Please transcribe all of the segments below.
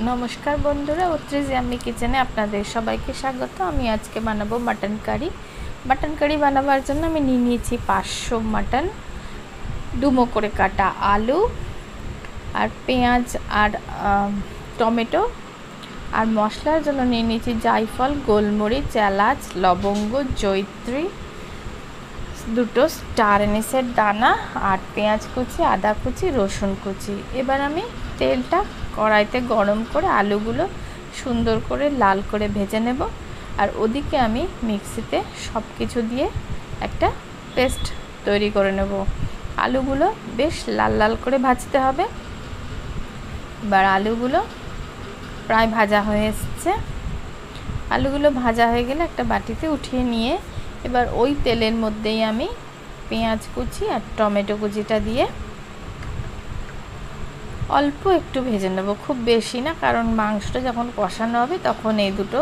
নমস্কার বন্ধুরা, উত্তরিজ ইয়াম্মি কিচেনে আপনাদের সবাইকে স্বাগত। আমি আজকে বানাবো মাটন কারি। মাটন কারি বানাবার জন্য আমি নিয়ে নিয়েছি 500 মাটন, ডুমো করে কাটা আলু আর পেঁয়াজ আর টমেটো। আর মশলার জন্য নিয়ে নিয়েছি জায়ফল, গোলমরিচ, এলাচ, লবঙ্গ, জয়িত্রী, দুটো স্টার এনিসের দানা আর পেঁয়াজ কুচি, আদা কুচি, রসুন কুচি। এবার আমি তেলটা কড়াইতে গরম করে আলুগুলো সুন্দর করে লাল করে ভেজে নেব। আর ওদিকে আমি মিক্সিতে সব কিছু দিয়ে একটা পেস্ট তৈরি করে নেব। আলুগুলো বেশ লাল লাল করে ভাজতে হবে। এবার আলুগুলো প্রায় ভাজা হয়ে এসছে। আলুগুলো ভাজা হয়ে গেলে একটা বাটিতে উঠিয়ে নিয়ে এবার ওই তেলের মধ্যেই আমি পেঁয়াজ কুচি আর টমেটো কুচিটা দিয়ে অল্প একটু ভেজে নেব, খুব বেশি না, কারণ মাংসটা যখন কষানো হবে তখন এই দুটো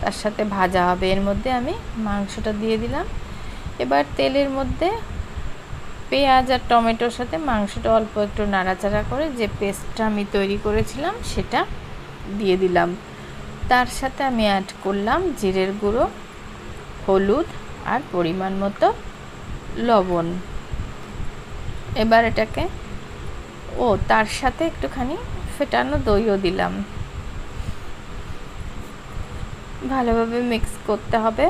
তার সাথে ভাজা হবে। এর মধ্যে আমি মাংসটা দিয়ে দিলাম। এবার তেলের মধ্যে পেঁয়াজ আর টমেটোর সাথে মাংসটা অল্প একটু নাড়াচাড়া করে যে পেস্টটা আমি তৈরি করেছিলাম সেটা দিয়ে দিলাম। তার সাথে আমি অ্যাড করলাম জিরের গুঁড়ো, হলুদ আর পরিমাণ মতো লবণ। এবার এটাকে তার সাথে একটুখানি ফেটানো দইও দিলাম। ভালোভাবে মিক্স করতে হবে।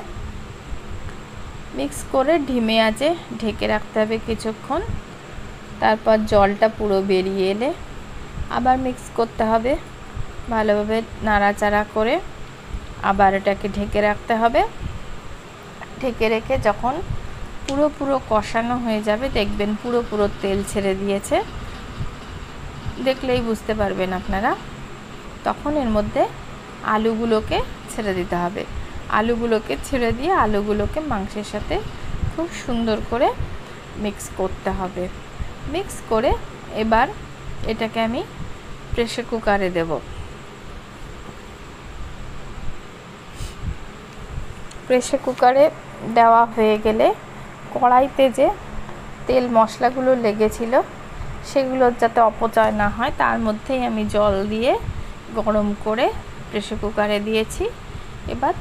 মিক্স করে ধিমে আঁচে ঢেকে রাখতে হবে কিছুক্ষণ। তারপর জলটা পুরো বেরিয়ে এলে আবার মিক্স করতে হবে। ভালোভাবে নাড়াচাড়া করে আবার এটাকে ঢেকে রাখতে হবে। ঢেকে রেখে যখন পুরো কষানো হয়ে যাবে, দেখবেন পুরো তেল ছেড়ে দিয়েছে, দেখলেই বুঝতে পারবেন আপনারা। তখন এর মধ্যে আলুগুলোকে ছেড়ে দিতে হবে। আলুগুলোকে ছেড়ে দিয়ে আলুগুলোকে মাংসের সাথে খুব সুন্দর করে মিক্স করতে হবে। মিক্স করে এবার এটাকে আমি প্রেসার কুকারে দেব। প্রেসার কুকারে দেওয়া হয়ে গেলে কড়াইতে যে তেল মশলাগুলো লেগেছিল সেগুলো যাতে অপচয় না হয় তার মধ্যেই আমি জল দিয়ে গরম করে প্রেসার কুকারে দিয়েছি। এবার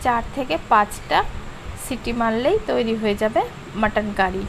4 থেকে 5টা সিটি মারলেই তৈরি হয়ে যাবে মাটন কারি।